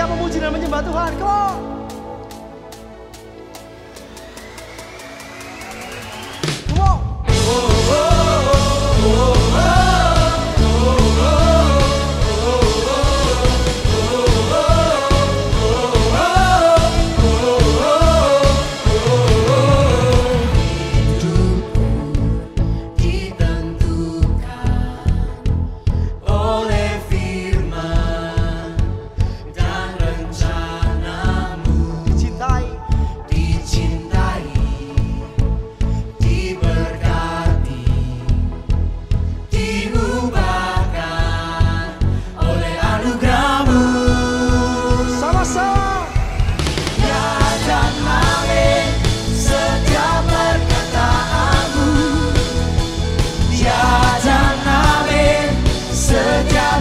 siap memuji dan menyembah Tuhan. Come on. Come on.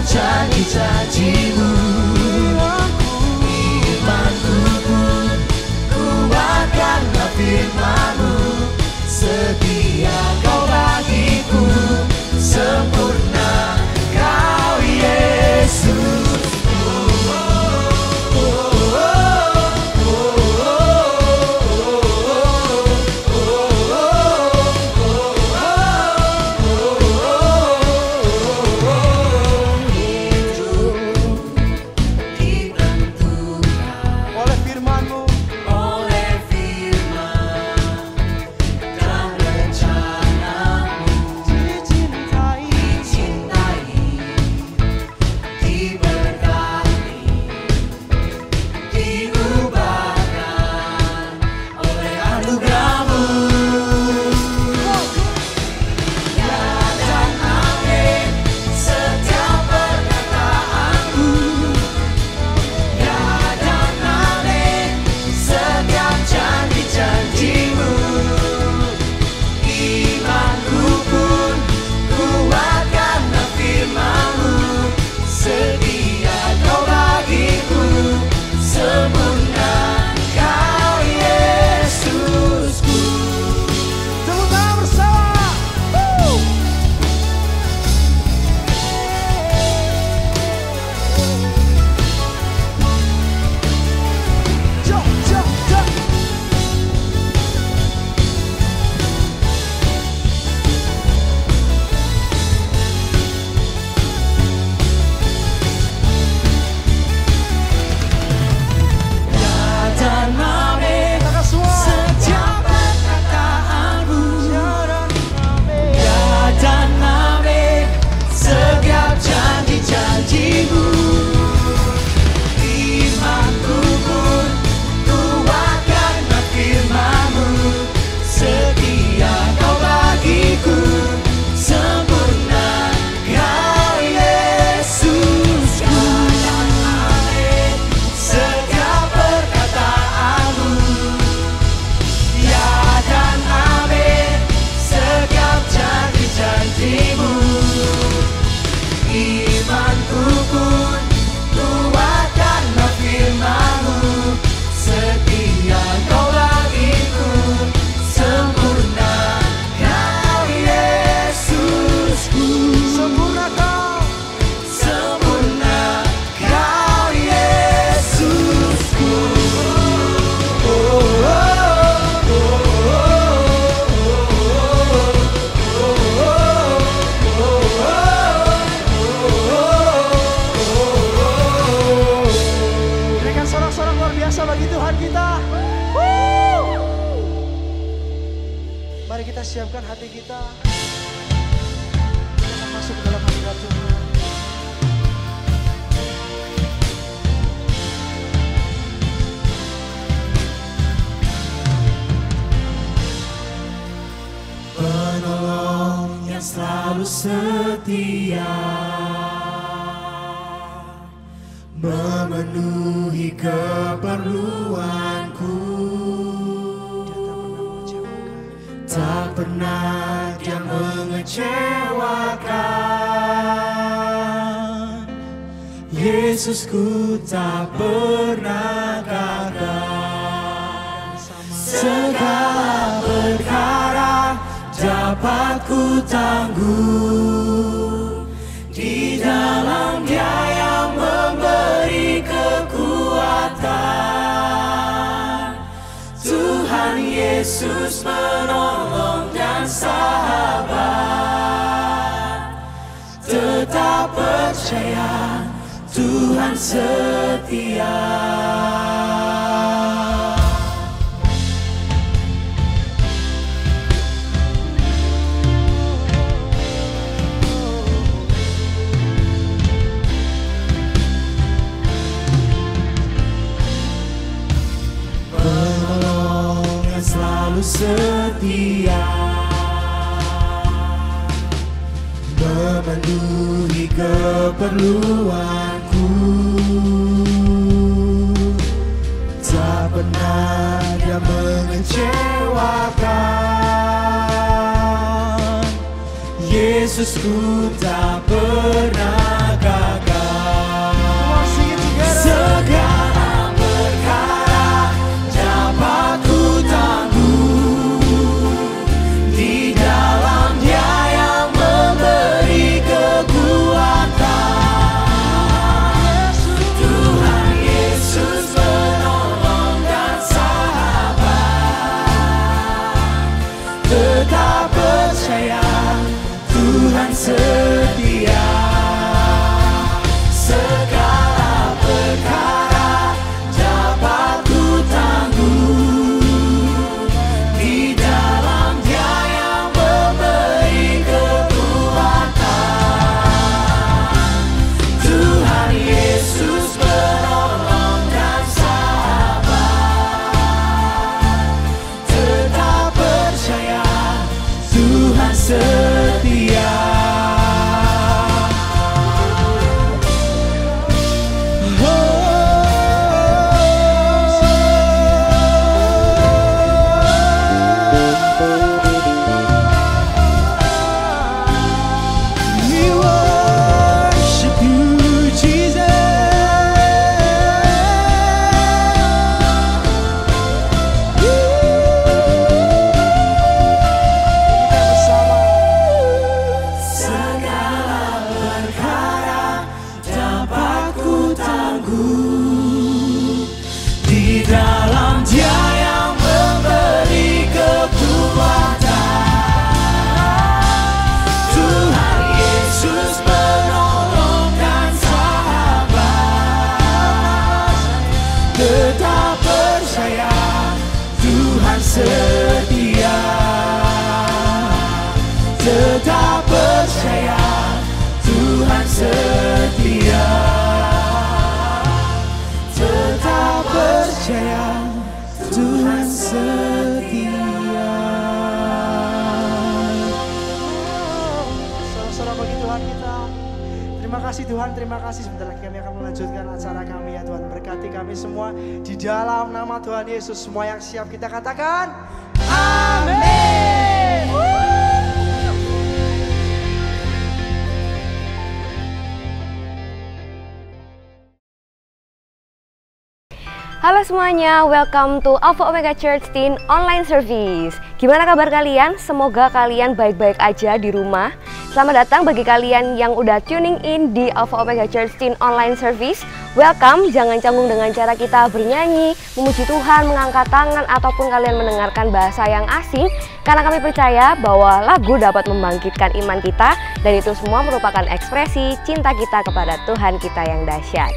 Janji-janjimu, imanku pun kuatkanlah firman-Mu. Setia Kau bagiku, sempurna Kau Yesus. Mari kita siapkan hati kita. Kita akan masuk ke dalam hadirat Tuhan. Penolong yang selalu setia, memenuhi keperluanku. Tak pernah Dia mengecewakan. Yesusku tak pernah gagal. Segala perkara dapat ku tangguh di dalam Dia yang memberi kekuatan. Yesus menolong dan sahabat. Tetap percaya Tuhan setia. Penolong yang selalu setia, memenuhi keperluanku. Tak pernah dia mengecewakan. Yesusku tak pernah gagal. Segala perkara dapat ku tangguh di dalam Dia yang memberi kekuatan. Tuhan Yesus menolong dan sahabat. Tetap percaya Tuhan setia. Segala perkara dapat ku tangguh di dalam Dia yang memberi kekuatan. Tuhan Yesus menolong dan sahabat. Tetap percaya Tuhan setia. We worship you, Jesus. Segala perkara dapat ku tangguh di dalam Dia yang memberi kekuatan. Tuhan Yesus menolong dan sahabat. Tetap percaya Tuhan setia. Tetap percaya Tuhan setia. Tetap percaya Tuhan setia. Saudara-saudara, bagi Tuhan kita, terima kasih Tuhan, terima kasih. Sebentar lagi kami akan melanjutkan acara kami ya Tuhan. Berkati kami semua di dalam nama Tuhan Yesus. Semua yang siap kita katakan amin. Halo semuanya, welcome to Alpha Omega Church Teen Online Service. Gimana kabar kalian? Semoga kalian baik-baik aja di rumah. Selamat datang bagi kalian yang udah tuning in di Alpha Omega Church Teen Online Service. Welcome, jangan canggung dengan cara kita bernyanyi, memuji Tuhan, mengangkat tangan, ataupun kalian mendengarkan bahasa yang asing. Karena kami percaya bahwa lagu dapat membangkitkan iman kita, dan itu semua merupakan ekspresi cinta kita kepada Tuhan kita yang dahsyat.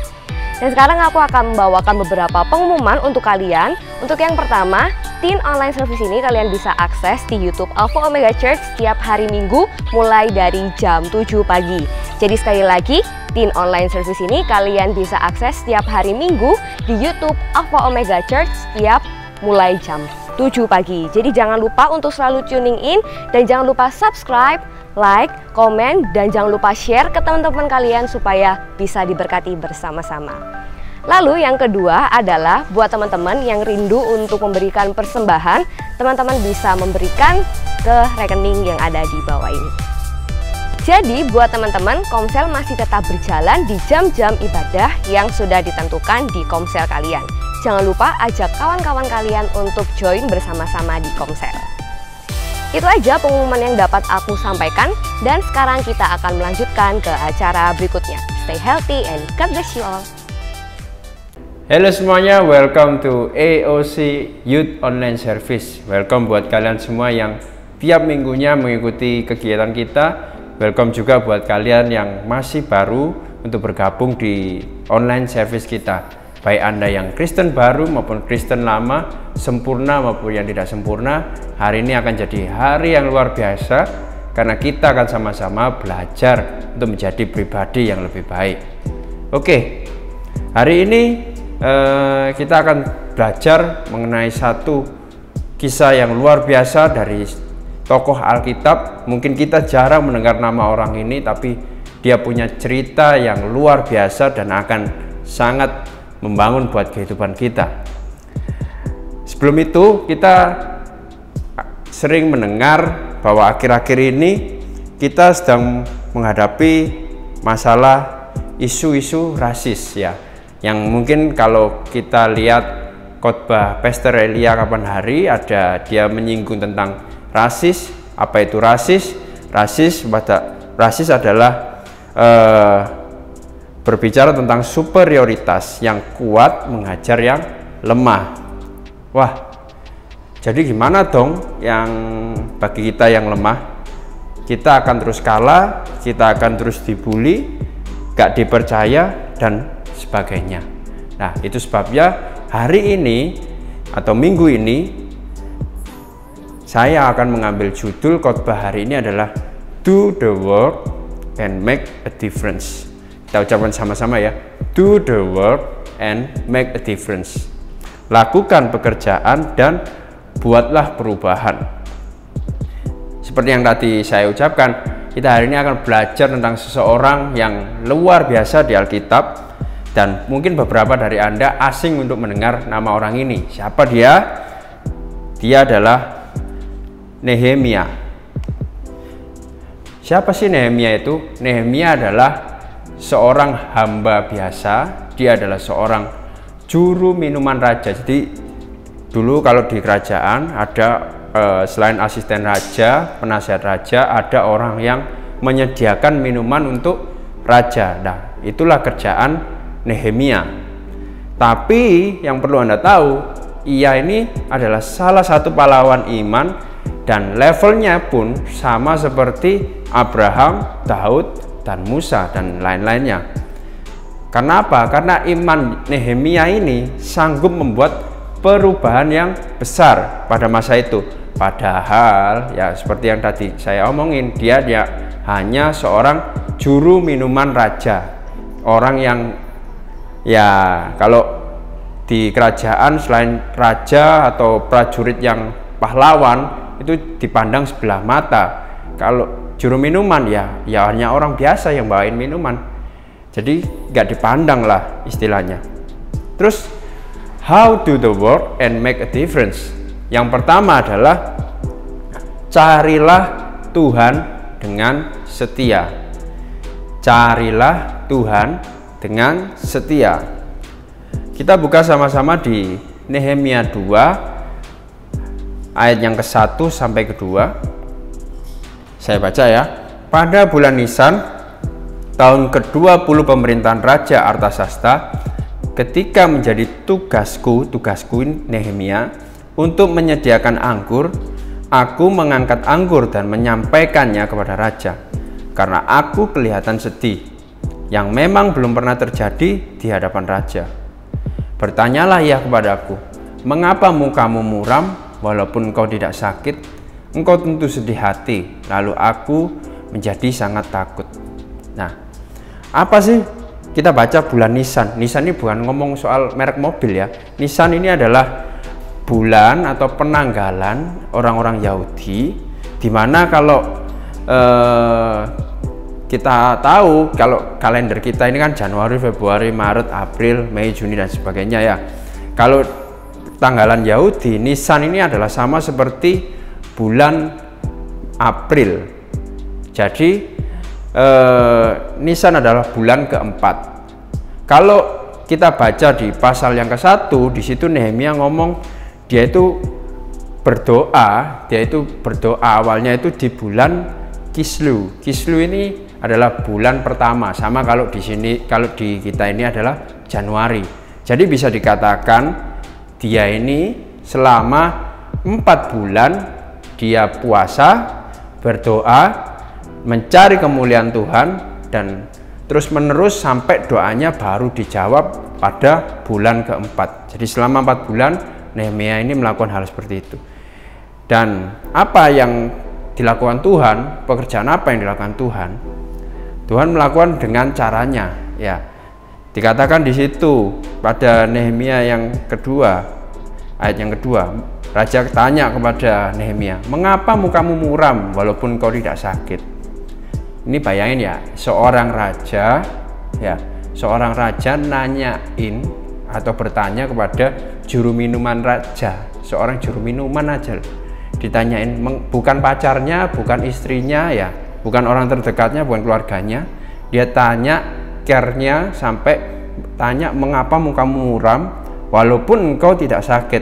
Dan sekarang aku akan membawakan beberapa pengumuman untuk kalian. Untuk yang pertama, Teen Online Service ini kalian bisa akses di YouTube Alpha Omega Church setiap hari Minggu mulai dari jam 7 pagi. Jadi sekali lagi, Teen Online Service ini kalian bisa akses setiap hari Minggu di YouTube Alpha Omega Church setiap mulai jam 7 pagi. Jadi jangan lupa untuk selalu tuning in dan jangan lupa subscribe, like, komen, dan jangan lupa share ke teman-teman kalian supaya bisa diberkati bersama-sama. Lalu yang kedua adalah buat teman-teman yang rindu untuk memberikan persembahan, teman-teman bisa memberikan ke rekening yang ada di bawah ini. Jadi buat teman-teman, Komsel masih tetap berjalan di jam-jam ibadah yang sudah ditentukan di Komsel kalian. Jangan lupa ajak kawan-kawan kalian untuk join bersama-sama di Komsel. Itu aja pengumuman yang dapat aku sampaikan, dan sekarang kita akan melanjutkan ke acara berikutnya. Stay healthy and God bless you all. Halo semuanya, welcome to AOC Youth Online Service. Welcome buat kalian semua yang tiap minggunya mengikuti kegiatan kita. Welcome juga buat kalian yang masih baru untuk bergabung di online service kita. Baik Anda yang Kristen baru maupun Kristen lama, sempurna maupun yang tidak sempurna, hari ini akan jadi hari yang luar biasa karena kita akan sama-sama belajar untuk menjadi pribadi yang lebih baik. Oke, hari ini kita akan belajar mengenai satu kisah yang luar biasa dari tokoh Alkitab. Mungkin kita jarang mendengar nama orang ini, tapi dia punya cerita yang luar biasa dan akan sangat membangun buat kehidupan kita. Sebelum itu, kita sering mendengar bahwa akhir-akhir ini kita sedang menghadapi masalah isu-isu rasis ya. Yang mungkin kalau kita lihat khotbah Pastor Elia kapan hari, ada dia menyinggung tentang rasis. Apa itu rasis? Rasis adalah berbicara tentang superioritas, yang kuat menghajar yang lemah. Wah, jadi gimana dong yang bagi kita yang lemah? Kita akan terus kalah, kita akan terus dibully, gak dipercaya, dan sebagainya. Nah, itu sebabnya hari ini atau minggu ini saya akan mengambil judul khotbah hari ini adalah Do the work and make a difference. Kita ucapkan sama-sama ya. Do the work and make a difference. Lakukan pekerjaan dan buatlah perubahan. Seperti yang tadi saya ucapkan, kita hari ini akan belajar tentang seseorang yang luar biasa di Alkitab, dan mungkin beberapa dari Anda asing untuk mendengar nama orang ini. Siapa dia? Dia adalah Nehemia. Siapa sih Nehemia itu? Nehemia adalah seorang hamba biasa. Dia adalah seorang juru minuman raja. Jadi dulu kalau di kerajaan ada selain asisten raja, penasihat raja, ada orang yang menyediakan minuman untuk raja. Nah, itulah kerjaan Nehemia. Tapi yang perlu Anda tahu, ia ini adalah salah satu pahlawan iman dan levelnya pun sama seperti Abraham, Daud, dan Musa dan lain-lainnya. Karena apa? Karena iman Nehemia ini sanggup membuat perubahan yang besar pada masa itu. Padahal ya seperti yang tadi saya omongin, dia hanya seorang juru minuman raja. Orang yang ya kalau di kerajaan selain raja atau prajurit yang pahlawan itu dipandang sebelah mata. Kalau juru minuman ya hanya orang biasa yang bawain minuman, jadi nggak dipandang lah istilahnya. Terus how do the work and make a difference? Yang pertama adalah carilah Tuhan dengan setia. Carilah Tuhan dengan setia. Kita buka sama-sama di Nehemia 2 ayat yang ke-1 sampai ke-2. Saya baca ya. Pada bulan Nisan, tahun ke-20 pemerintahan Raja Artasasta, ketika menjadi tugasku Nehemia untuk menyediakan anggur, aku mengangkat anggur dan menyampaikannya kepada raja, karena aku kelihatan sedih, yang memang belum pernah terjadi di hadapan raja. Bertanyalah ia kepadaku, mengapa mukamu muram walaupun engkau tidak sakit? Engkau tentu sedih hati. Lalu aku menjadi sangat takut. Nah, apa sih? Kita baca bulan Nisan. Nisan ini bukan ngomong soal merek mobil ya. Nisan ini adalah bulan atau penanggalan orang-orang Yahudi, dimana kalau kita tahu kalau kalender kita ini kan Januari, Februari, Maret, April, Mei, Juni dan sebagainya ya. Kalau tanggalan Yahudi, Nisan ini adalah sama seperti bulan April. Jadi Nisan adalah bulan keempat. Kalau kita baca di pasal yang ke-1, di situ Nehemia ngomong dia itu berdoa awalnya itu di bulan Kislu. Kislu ini adalah bulan pertama, sama kalau di sini, kalau di kita ini adalah Januari. Jadi bisa dikatakan dia ini selama 4 bulan dia puasa, berdoa, mencari kemuliaan Tuhan, dan terus menerus sampai doanya baru dijawab pada bulan keempat. Jadi selama 4 bulan Nehemia ini melakukan hal seperti itu. Dan apa yang dilakukan Tuhan, pekerjaan apa yang dilakukan Tuhan? Tuhan melakukan dengan caranya, ya. Dikatakan di situ pada Nehemia yang kedua, ayat yang kedua, raja tanya kepada Nehemia, "Mengapa mukamu muram walaupun kau tidak sakit?" Ini bayangin ya, seorang raja, ya, seorang raja nanyain atau bertanya kepada juru minuman raja, seorang juru minuman aja ditanyain, bukan pacarnya, bukan istrinya, ya, bukan orang terdekatnya, bukan keluarganya. Dia tanya care-nya sampai tanya, "Mengapa mukamu muram walaupun engkau tidak sakit?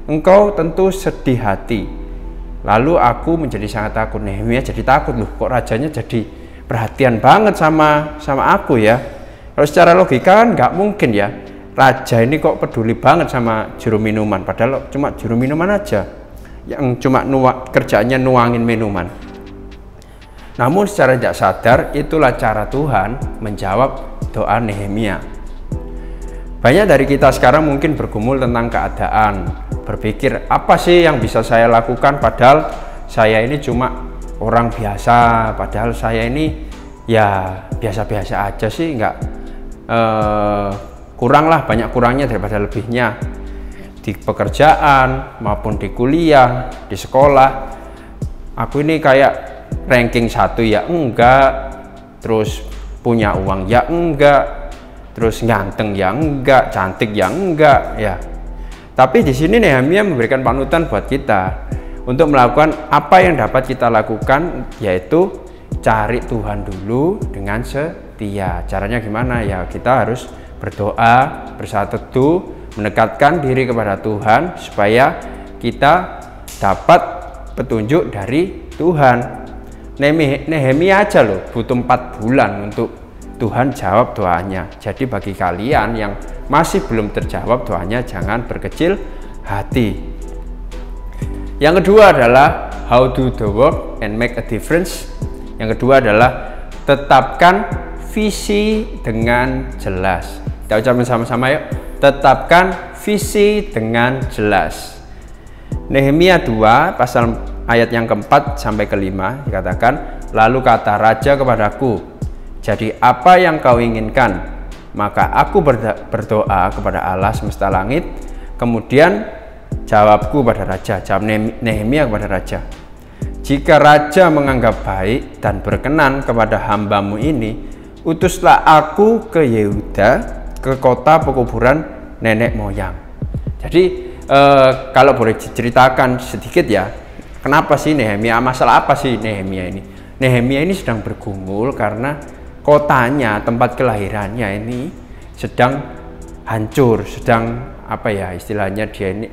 Engkau tentu sedih hati." Lalu aku menjadi sangat takut. Nehemia jadi takut, loh, kok rajanya jadi perhatian banget sama aku ya. Kalau secara logika kan nggak mungkin ya, raja ini kok peduli banget sama juru minuman, padahal cuma juru minuman aja yang cuma kerjanya nuangin minuman. Namun secara tidak sadar itulah cara Tuhan menjawab doa Nehemia. Banyak dari kita sekarang mungkin bergumul tentang keadaan, berpikir apa sih yang bisa saya lakukan, padahal saya ini cuma orang biasa, padahal saya ini ya biasa-biasa aja sih, nggak kuranglah, banyak kurangnya daripada lebihnya di pekerjaan maupun di kuliah, di sekolah. Aku ini kayak ranking 1 ya enggak, terus punya uang ya enggak, terus ganteng ya enggak, cantik ya enggak, ya. Tapi di sini Nehemia memberikan panutan buat kita untuk melakukan apa yang dapat kita lakukan, yaitu cari Tuhan dulu dengan setia. Caranya gimana? Ya kita harus berdoa, bersaat teduh, mendekatkan diri kepada Tuhan supaya kita dapat petunjuk dari Tuhan. Nehemia aja loh butuh 4 bulan untuk Tuhan jawab doanya. Jadi bagi kalian yang masih belum terjawab doanya, jangan berkecil hati. Yang kedua adalah how do the work and make a difference. Yang kedua adalah tetapkan visi dengan jelas. Kita ucapkan sama-sama yuk. Tetapkan visi dengan jelas. Nehemia 2 pasal ayat yang keempat sampai kelima dikatakan, "Lalu kata raja kepadaku, jadi apa yang kau inginkan? Maka aku berdoa kepada Allah semesta langit. Kemudian jawabku pada raja," jawab Nehemia kepada raja, "Jika raja menganggap baik dan berkenan kepada hambamu ini, utuslah aku ke Yehuda, ke kota pekuburan nenek moyang." Jadi kalau boleh diceritakan sedikit ya, kenapa sih Nehemia, masalah apa sih Nehemia ini? Nehemia ini sedang bergumul karena kotanya, tempat kelahirannya ini sedang hancur, sedang apa ya istilahnya, dia ini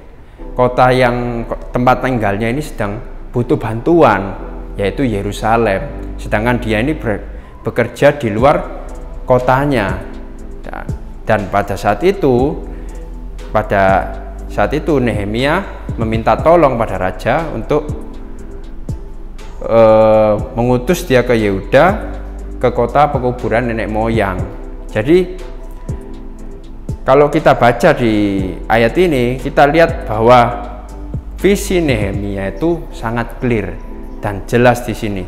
kota yang tempat tinggalnya ini sedang butuh bantuan, yaitu Yerusalem. Sedangkan dia ini bekerja di luar kotanya. Dan pada saat itu Nehemia meminta tolong pada raja untuk mengutus dia ke Yehuda, ke kota pekuburan nenek moyang. Jadi kalau kita baca di ayat ini, kita lihat bahwa visi Nehemia itu sangat clear dan jelas di sini.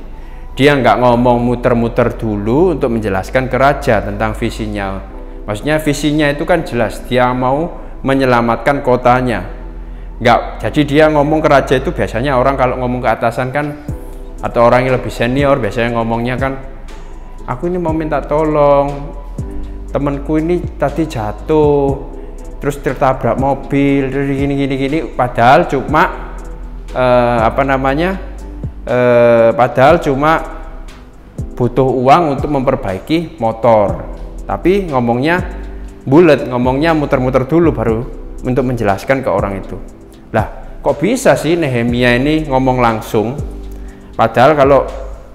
Dia nggak ngomong muter-muter dulu untuk menjelaskan ke raja tentang visinya. Maksudnya visinya itu kan jelas, dia mau menyelamatkan kotanya. Jadi dia ngomong ke raja itu biasanya orang kalau ngomong ke atasan kan, atau orang yang lebih senior biasanya ngomongnya kan, "Aku ini mau minta tolong, temanku ini tadi jatuh, terus tertabrak mobil, gini. Padahal cuma padahal cuma butuh uang untuk memperbaiki motor." Tapi ngomongnya bulet, ngomongnya muter-muter dulu baru untuk menjelaskan ke orang itu. Lah, kok bisa sih Nehemia ini ngomong langsung? Padahal kalau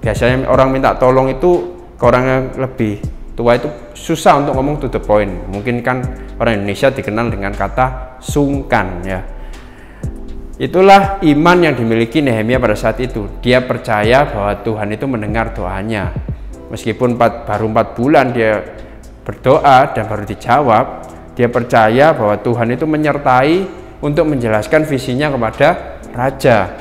biasanya orang minta tolong itu ke orang yang lebih tua itu susah untuk ngomong to the point. Mungkin kan orang Indonesia dikenal dengan kata sungkan ya. Itulah iman yang dimiliki Nehemia pada saat itu. Dia percaya bahwa Tuhan itu mendengar doanya. Meskipun baru 4 bulan dia berdoa dan baru dijawab, dia percaya bahwa Tuhan itu menyertai untuk menjelaskan visinya kepada raja.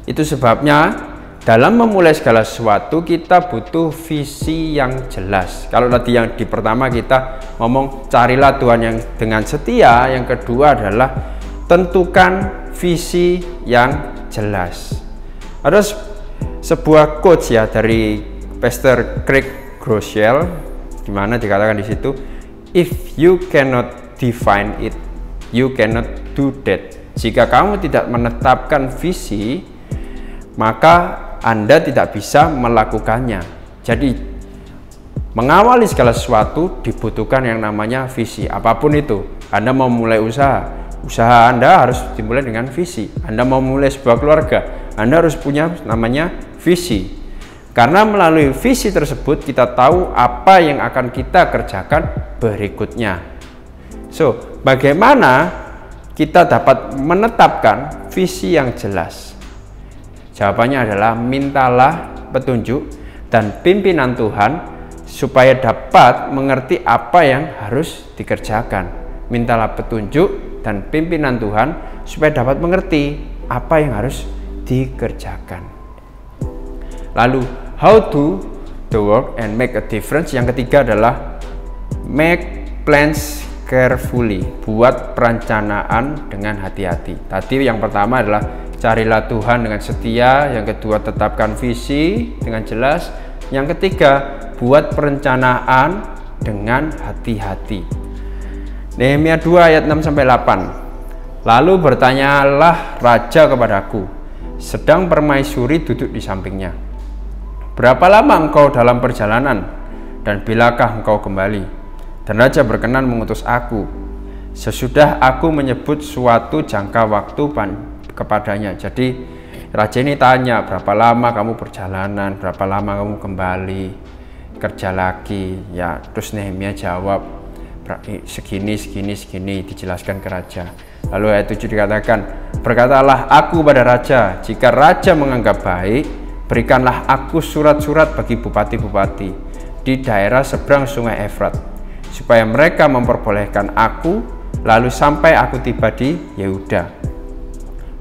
Itu sebabnya dalam memulai segala sesuatu kita butuh visi yang jelas. Kalau tadi yang di pertama kita ngomong carilah Tuhan yang dengan setia, yang kedua adalah tentukan visi yang jelas. Ada sebuah quotes ya dari Pastor Craig Groeschel, di mana dikatakan di situ, if you cannot define it, you cannot do that. Jika kamu tidak menetapkan visi, maka Anda tidak bisa melakukannya. Jadi mengawali segala sesuatu dibutuhkan yang namanya visi. Apapun itu, Anda mau mulai usaha Anda harus dimulai dengan visi. Anda mau mulai sebuah keluarga, Anda harus punya namanya visi. Karena melalui visi tersebut kita tahu apa yang akan kita kerjakan berikutnya. So, bagaimana kita dapat menetapkan visi yang jelas? Jawabannya adalah mintalah petunjuk dan pimpinan Tuhan supaya dapat mengerti apa yang harus dikerjakan. Mintalah petunjuk dan pimpinan Tuhan supaya dapat mengerti apa yang harus dikerjakan. Lalu how to the work and make a difference. Yang ketiga adalah make plans carefully. Buat perencanaan dengan hati-hati. Tadi yang pertama adalah carilah Tuhan dengan setia. Yang kedua tetapkan visi dengan jelas. Yang ketiga buat perencanaan dengan hati-hati. Nehemia 2 ayat 6-8. Lalu bertanyalah raja kepadaku, sedang permaisuri duduk di sampingnya, berapa lama engkau dalam perjalanan dan bilakah engkau kembali? Dan raja berkenan mengutus aku, sesudah aku menyebut suatu jangka waktu kepadanya. Jadi raja ini tanya, berapa lama kamu perjalanan, berapa lama kamu kembali kerja lagi ya. Terus Nehemia jawab, segini, dijelaskan ke raja. Lalu ayat 7 dikatakan, berkatalah aku pada raja, jika raja menganggap baik, berikanlah aku surat-surat bagi bupati-bupati di daerah seberang sungai Efrat, supaya mereka memperbolehkan aku, lalu sampai aku tiba di Yehuda.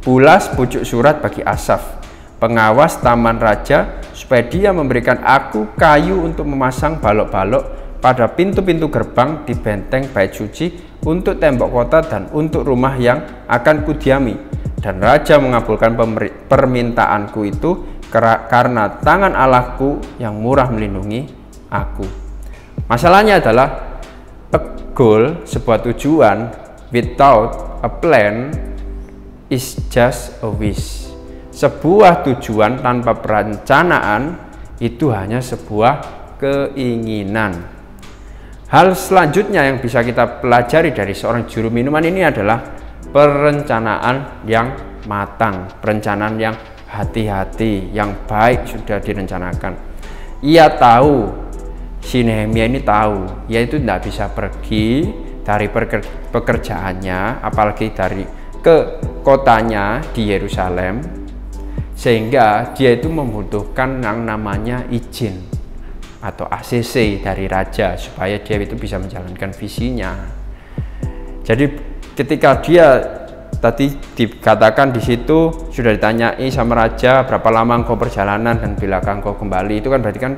Pulas pucuk surat bagi Asaf, pengawas taman raja, supaya dia memberikan aku kayu untuk memasang balok-balok pada pintu-pintu gerbang di benteng bait suci, untuk tembok kota dan untuk rumah yang akan kudiami. Dan raja mengabulkan permintaanku itu karena tangan Allahku yang murah melindungi aku. Masalahnya adalah a goal, sebuah tujuan, without a plan is just a wish. Sebuah tujuan tanpa perencanaan itu hanya sebuah keinginan. Hal selanjutnya yang bisa kita pelajari dari seorang juru minuman ini adalah perencanaan yang matang, perencanaan yang hati-hati, yang baik sudah direncanakan. Ia tahu, si Nehemia ini tahu, yaitu tidak bisa pergi dari pekerjaannya, apalagi dari ke kotanya di Yerusalem, sehingga dia itu membutuhkan yang namanya izin atau ACC dari raja supaya dia itu bisa menjalankan visinya. Jadi ketika dia tadi dikatakan di situ sudah ditanyai sama raja, berapa lama engkau perjalanan dan bilakah engkau kembali, itu kan berarti kan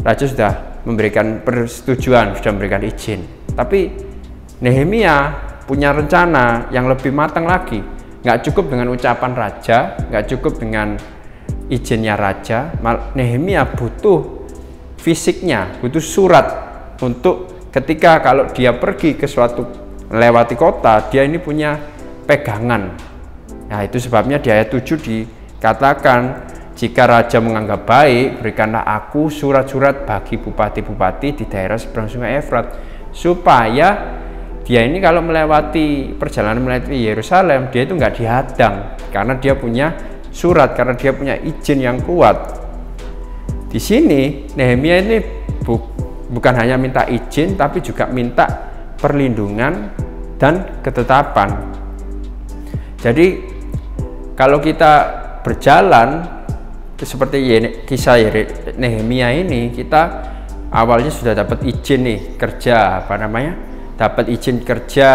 raja sudah memberikan persetujuan, sudah memberikan izin. Tapi Nehemia punya rencana yang lebih matang lagi. Nggak cukup dengan ucapan raja, nggak cukup dengan izinnya raja. Nehemia butuh fisiknya, butuh surat untuk ketika kalau dia pergi ke suatu melewati kota, dia ini punya pegangan. Nah, itu sebabnya di ayat 7 dikatakan, jika raja menganggap baik, berikanlah aku surat-surat bagi bupati-bupati di daerah seberang sungai Efrat, supaya dia ini kalau melewati perjalanan melewati Yerusalem, dia itu nggak dihadang karena dia punya surat, karena dia punya izin yang kuat. Di sini Nehemia ini bukan hanya minta izin, tapi juga minta perlindungan dan ketetapan. Jadi kalau kita berjalan seperti kisah Nehemia ini, kita awalnya sudah dapat izin nih kerja, dapat izin kerja,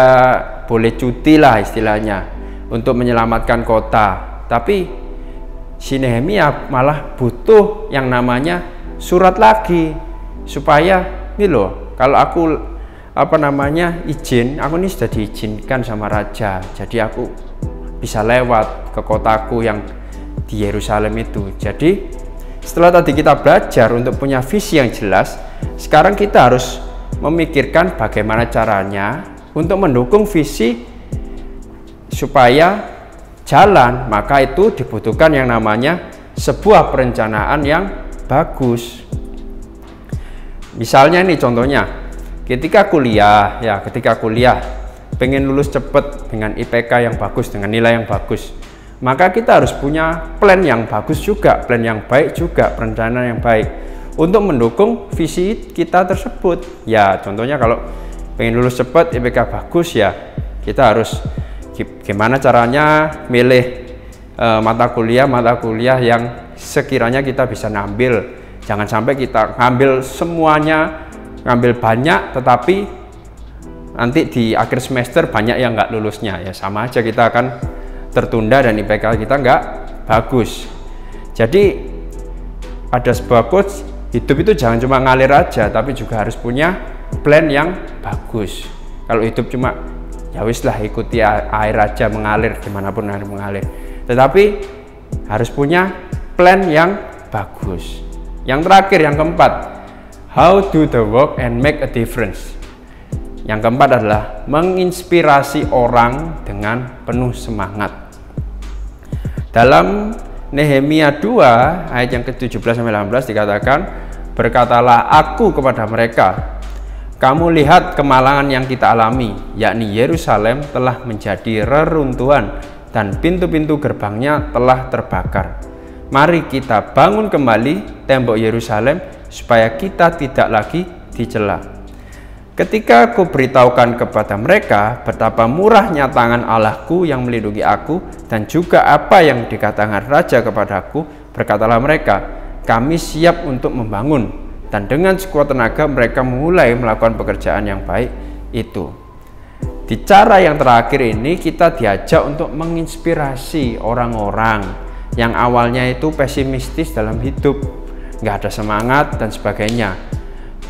boleh cuti lah istilahnya untuk menyelamatkan kota. Tapi si Nehemia malah butuh yang namanya surat lagi, supaya ini loh, kalau aku izin, aku ini sudah diizinkan sama raja, jadi aku bisa lewat ke kotaku yang di Yerusalem itu. Jadi setelah tadi kita belajar untuk punya visi yang jelas, sekarang kita harus memikirkan bagaimana caranya untuk mendukung visi supaya jalan. Maka itu dibutuhkan yang namanya sebuah perencanaan yang bagus. Misalnya nih contohnya, ketika kuliah pengen lulus cepet dengan IPK yang bagus, dengan nilai yang bagus, maka kita harus punya plan yang bagus juga, plan yang baik juga, perencanaan yang baik untuk mendukung visi kita tersebut. Ya contohnya kalau pengen lulus cepet, IPK bagus, ya kita harus gimana caranya milih mata kuliah yang sekiranya kita bisa ngambil. Jangan sampai kita ngambil semuanya, ngambil banyak, tetapi nanti di akhir semester banyak yang nggak lulusnya. Ya sama aja, kita akan tertunda dan IPK kita nggak bagus. Jadi ada sebuah quotes, hidup itu jangan cuma ngalir aja, tapi juga harus punya plan yang bagus. Kalau hidup cuma ya wis lah ikuti air aja mengalir, gimana pun air mengalir, tetapi harus punya plan yang bagus. Yang terakhir, yang keempat, how do the work and make a difference. Yang keempat adalah menginspirasi orang dengan penuh semangat. Dalam Nehemia 2 ayat yang ke-17-18 dikatakan, berkatalah aku kepada mereka, kamu lihat kemalangan yang kita alami, yakni Yerusalem telah menjadi reruntuhan dan pintu-pintu gerbangnya telah terbakar. Mari kita bangun kembali tembok Yerusalem supaya kita tidak lagi dicela. Ketika aku beritahukan kepada mereka betapa murahnya tangan Allahku yang melindungi aku dan juga apa yang dikatakan raja kepadaku, berkatalah mereka, kami siap untuk membangun. Dan dengan sekuat tenaga mereka mulai melakukan pekerjaan yang baik itu. Di cara yang terakhir ini kita diajak untuk menginspirasi orang-orang yang awalnya itu pesimistis dalam hidup, nggak ada semangat dan sebagainya,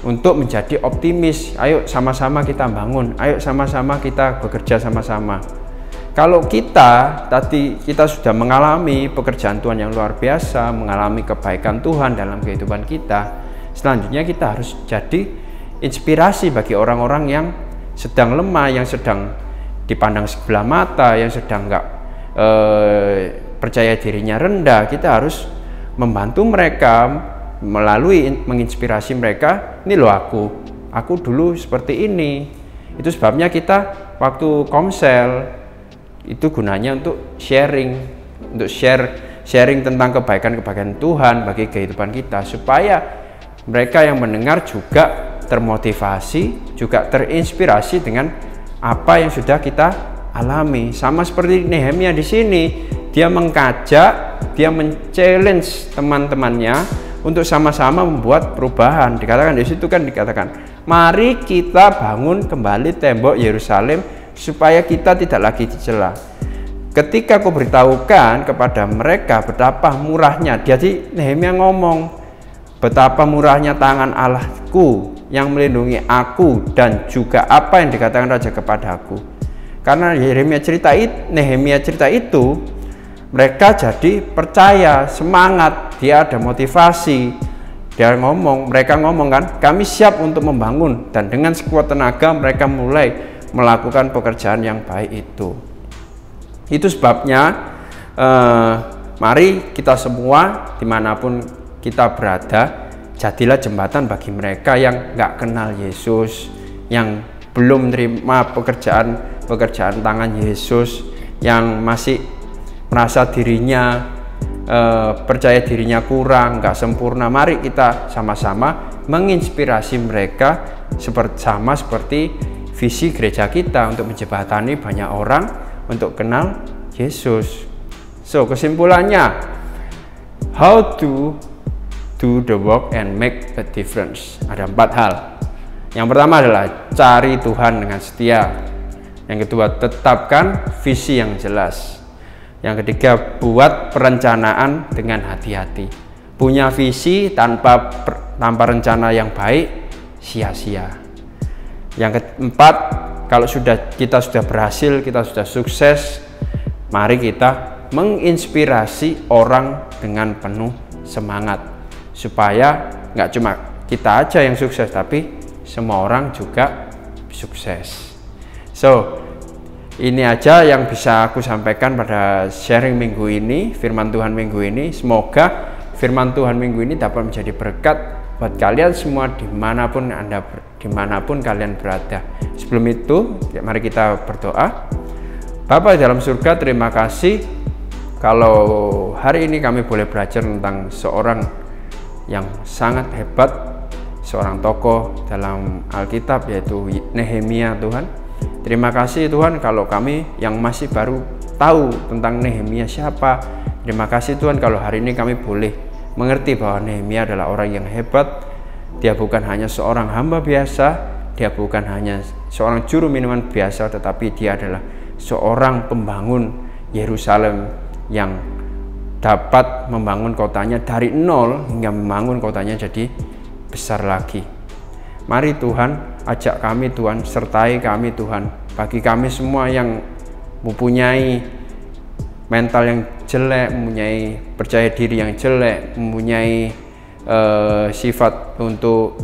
untuk menjadi optimis. Ayo sama-sama kita bangun, ayo sama-sama kita bekerja sama-sama. Kalau kita sudah mengalami pekerjaan Tuhan yang luar biasa, mengalami kebaikan Tuhan dalam kehidupan kita, selanjutnya kita harus jadi inspirasi bagi orang-orang yang sedang lemah, yang sedang dipandang sebelah mata, yang sedang nggak percaya dirinya rendah. Kita harus membantu mereka melalui menginspirasi mereka. Ini loh aku dulu seperti ini. Itu sebabnya kita waktu komsel itu gunanya untuk sharing tentang kebaikan-kebaikan Tuhan bagi kehidupan kita, supaya mereka yang mendengar juga termotivasi, juga terinspirasi dengan apa yang sudah kita alami. Sama seperti Nehemia di sini, dia mengajak, dia men-challenge teman-temannya untuk sama-sama membuat perubahan. Dikatakan di situ kan, mari kita bangun kembali tembok Yerusalem supaya kita tidak lagi dicela. Ketika aku beritahukan kepada mereka betapa murahnya, jadi Nehemia ngomong betapa murahnya tangan Allahku yang melindungi aku dan juga apa yang dikatakan raja kepadaku. Karena Nehemia cerita itu, mereka jadi percaya, semangat, dia ada motivasi. Mereka ngomong kan, kami siap untuk membangun, dan dengan sekuat tenaga mereka mulai melakukan pekerjaan yang baik itu. Itu sebabnya mari kita semua dimanapun kita berada, jadilah jembatan bagi mereka yang nggak kenal Yesus, yang belum menerima pekerjaan tangan Yesus, yang masih merasa dirinya percaya dirinya kurang, nggak sempurna, mari kita sama-sama menginspirasi mereka sama seperti visi gereja kita untuk menjembatani banyak orang untuk kenal Yesus. So, kesimpulannya, how to do the work and make a difference. Ada 4 hal. Yang pertama adalah cari Tuhan dengan setia. Yang kedua, tetapkan visi yang jelas. Yang ketiga, buat perencanaan dengan hati-hati. Punya visi tanpa rencana yang baik, sia-sia. Yang keempat, kalau kita sudah berhasil, kita sudah sukses, mari kita menginspirasi orang dengan penuh semangat, supaya nggak cuma kita aja yang sukses, tapi semua orang juga sukses. So, ini aja yang bisa aku sampaikan pada sharing minggu ini, firman Tuhan minggu ini. Semoga firman Tuhan minggu ini dapat menjadi berkat buat kalian semua dimanapun kalian berada. Sebelum itu, mari kita berdoa. Bapa di dalam surga, terima kasih kalau hari ini kami boleh belajar tentang seorang yang sangat hebat, seorang tokoh dalam Alkitab, yaitu Nehemia, Tuhan. Terima kasih Tuhan kalau kami yang masih baru tahu tentang Nehemia siapa. Terima kasih Tuhan kalau hari ini kami boleh mengerti bahwa Nehemia adalah orang yang hebat. Dia bukan hanya seorang hamba biasa, dia bukan hanya seorang juru minuman biasa, tetapi dia adalah seorang pembangun Yerusalem yang dapat membangun kotanya dari nol hingga membangun kotanya jadi besar lagi. Mari Tuhan, ajak kami Tuhan, sertai kami Tuhan. Bagi kami semua yang mempunyai mental yang jelek, mempunyai percaya diri yang jelek, mempunyai sifat untuk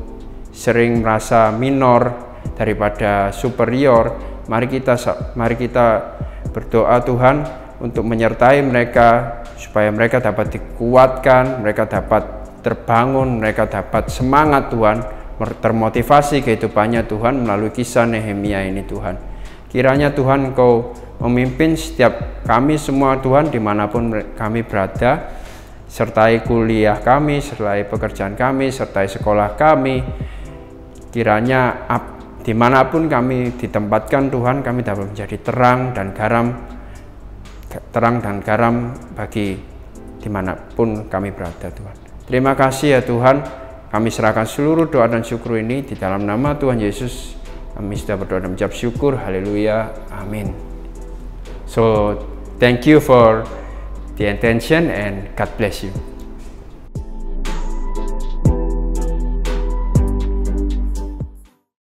sering merasa minor daripada superior, mari kita berdoa Tuhan untuk menyertai mereka, supaya mereka dapat dikuatkan, mereka dapat terbangun, mereka dapat semangat Tuhan, termotivasi kehidupannya Tuhan melalui kisah Nehemia ini Tuhan. Kiranya Tuhan Engkau memimpin setiap kami semua Tuhan dimanapun kami berada, sertai kuliah kami, sertai pekerjaan kami, sertai sekolah kami. Kiranya dimanapun kami ditempatkan Tuhan, kami dapat menjadi terang dan garam bagi dimanapun kami berada Tuhan. Terima kasih ya Tuhan, kami serahkan seluruh doa dan syukur ini di dalam nama Tuhan Yesus. Kami sudah berdoa dan mengucap syukur. Haleluya. Amin. So, thank you for the attention and God bless you.